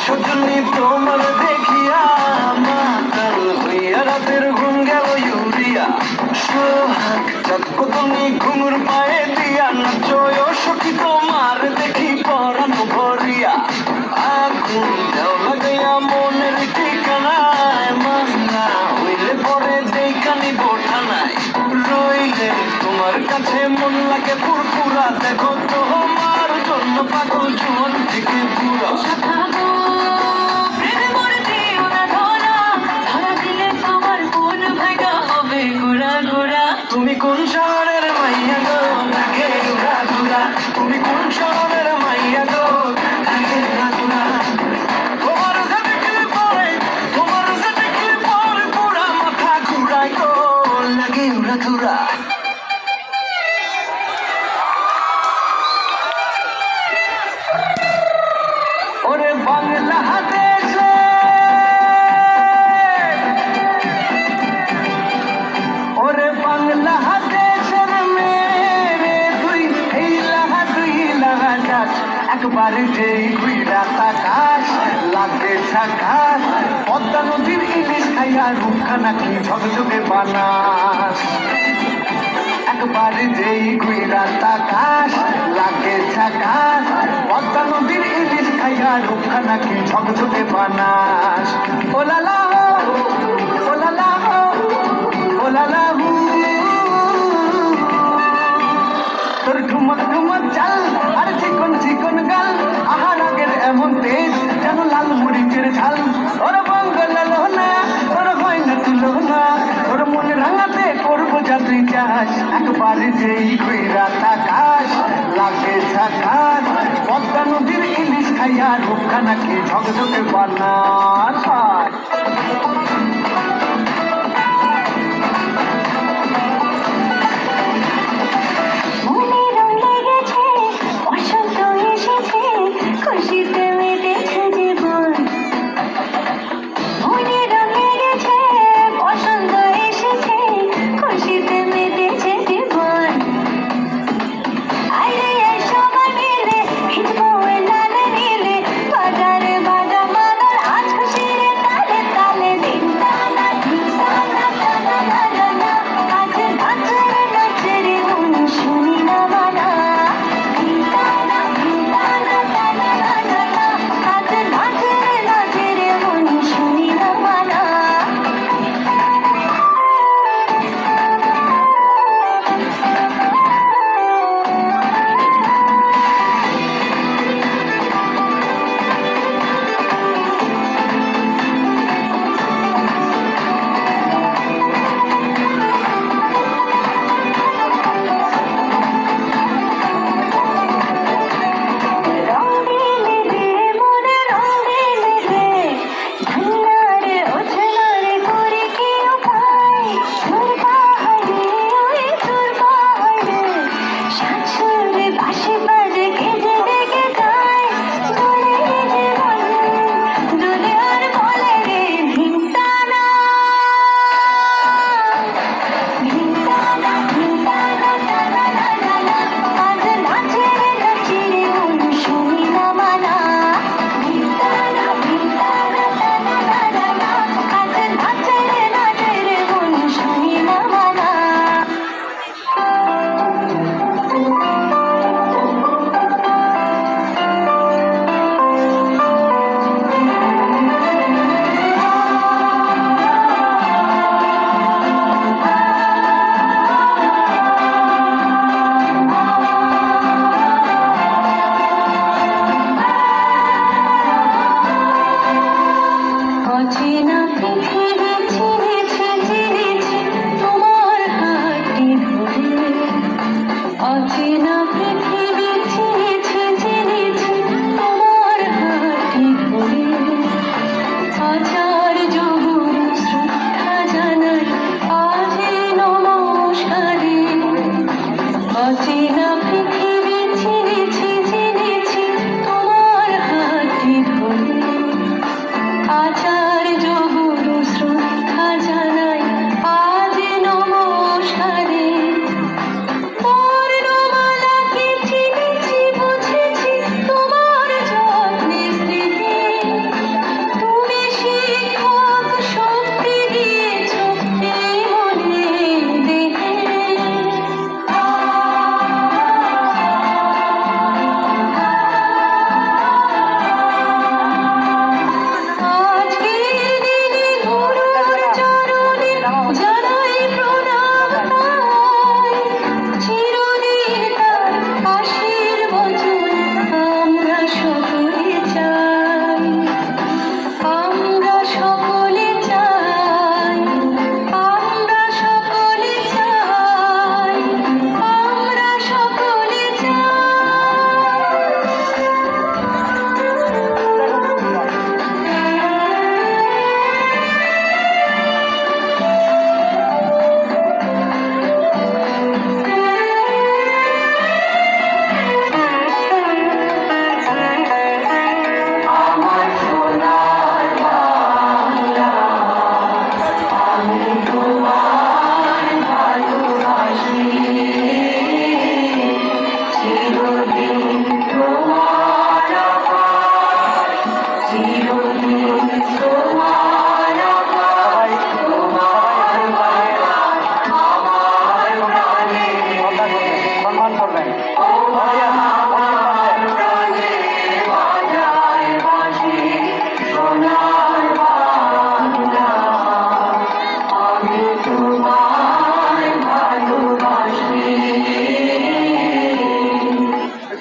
সজনী তোমার দেখিয়া মাতাল হইয়া রাতের ঘুম গেল ইউরিয়া সোহাগ চাঁদ তুমি ঘুমুর পায়ে দিয়া নাচয় সখী তোমার দেখি পরানো ভরিয়া আগুন দেও লাগাইয়া মনের ঠিকানায় মান্না হইলে পরে দেখানি বোঠানায় রইলে তোমার কাছে মন লাগে ফুরফুরা দেখো তোমার জন্য পাগল জীবন থেকে পুরা তুমি কোন শহরের মাইয়া গো লাগে ঘুরা ঘুরা তুমি কোন শহরের মাইয়া গো লাগে ঘুরা ঘুরা তোমার দেখলে পরে পুরা মাথা ঘুরাই গো লাগে ঘুরা ঘুরা ওরে বাংলা দেশে ওরে বাংলা দেশের মেরে দুই লাহা গাছ একবার যেই ঘুইরা তাকাশ লাগে ছাকাশ পদ্মা নদীর ইলিশ খাইয়া রুখানা কি ঝকঝকে বানাস একবার যেই ঘুইরা তাকাশ লাগে ছাকাশ পদ্মা নদীর ইলিশ খাইয়া রুখানা কি ঝকঝকে বানাস ওলালা ওলালা ওলালা তোর ঠুমক ঠুমক চাল আর চিকন চিকন গাল আহার আগের এমন তেজ যেন লাল মরিচের ঝাল ওর বঙ্গল লোনা ওর হয় না তুলনা ওর মনে রাঙাতে করবো যা তুই চাস একবার যেই ঘুইরা তাকাস লাগে ঝাকাস পদ্মা নদীর ইলিশ খাইয়া রূপ চোখা নাকি ঝকঝকে বানা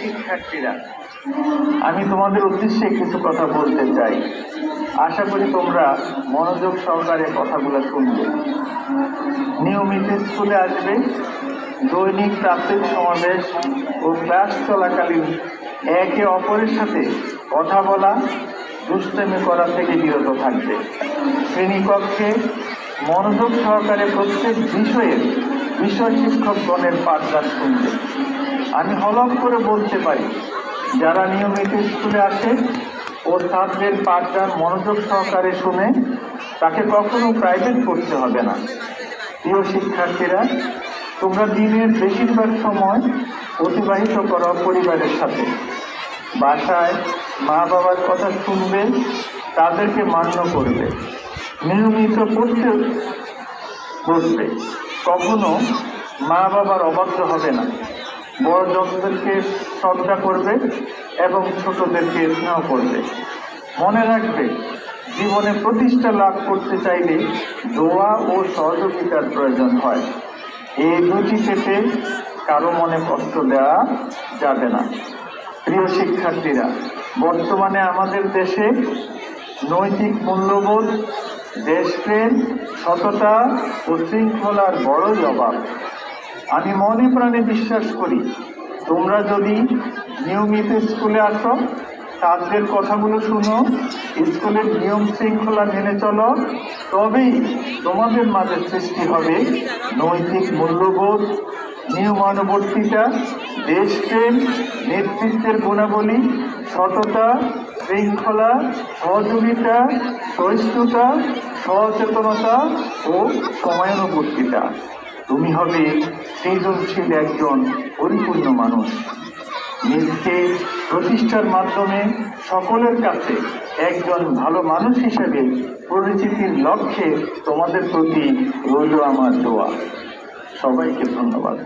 শিক্ষার্থীরা, আমি তোমাদের উদ্দেশ্যে কিছু কথা বলতে চাই। আশা করি তোমরা মনোযোগ সহকারে কথাগুলো শুনবে। নিয়মিত স্কুলে আসবে, দৈনিক প্রাথমিক সমাবেশ ও ক্লাস চলাকালীন একে অপরের সাথে কথা বলা, দুষ্টামি করা থেকে বিরত থাকবে। শ্রেণীকক্ষে মনোযোগ সহকারে প্রত্যেক বিষয়ের বিষয় শিক্ষকগণের পাঠদান শুনবে। আমি হলফ করে বলতে পারি, যারা নিয়মিত স্কুলে আসে ও ছাত্রের পাঠদান মনোযোগ সহকারে শুনে, তাকে কখনো প্রাইভেট পড়তে হবে না। প্রিয় শিক্ষার্থীরা, তোমরা দিনের বেশিরভাগ সময় অতিবাহিত করো পরিবারের সাথে। বাসায় মা বাবার কথা শুনবে, তাদেরকে মান্য করবে, নিয়মিত পড়তে বসবে, কখনো মা বাবার অবাধ্য হবে না, বড়জনদেরকে শ্রদ্ধা করবে এবং ছোটদেরকে স্নেহ করবে। মনে রাখবে, জীবনে প্রতিষ্ঠা লাভ করতে চাইলে দোয়া ও সহযোগিতার প্রয়োজন হয়। এই দুটি পেতে কারো মনে কষ্ট দেওয়া যাবে না। প্রিয় শিক্ষার্থীরা, বর্তমানে আমাদের দেশে নৈতিক মূল্যবোধ, দেশপ্রেম, সততা ও শৃঙ্খলার বড়ই অভাব। আমি মনে প্রাণে বিশ্বাস করি, তোমরা যদি নিয়মিত স্কুলে আসো, তাদের কথাগুলো শুনো, স্কুলের নিয়ম শৃঙ্খলা মেনে চলো, তবেই তোমাদের মাঝে সৃষ্টি হবে নৈতিক মূল্যবোধ, নিয়মানুবর্তিতা, দেশপ্রেম, নেতৃত্বের গুণাবলী, সততা, শৃঙ্খলা, সহযোগিতা, সহিষ্ণুতা, সচেতনতা ও সময়ানুবর্তিতা। তুমি হবে সৃজনশীল একজন পরিপূর্ণ মানুষ। নিজকে প্রতিষ্ঠার মাধ্যমে সকলের কাছে একজন ভালো মানুষ হিসেবে পরিচিতির লক্ষ্যে তোমাদের প্রতি রইল আমার দোয়া। সবাইকে ধন্যবাদ।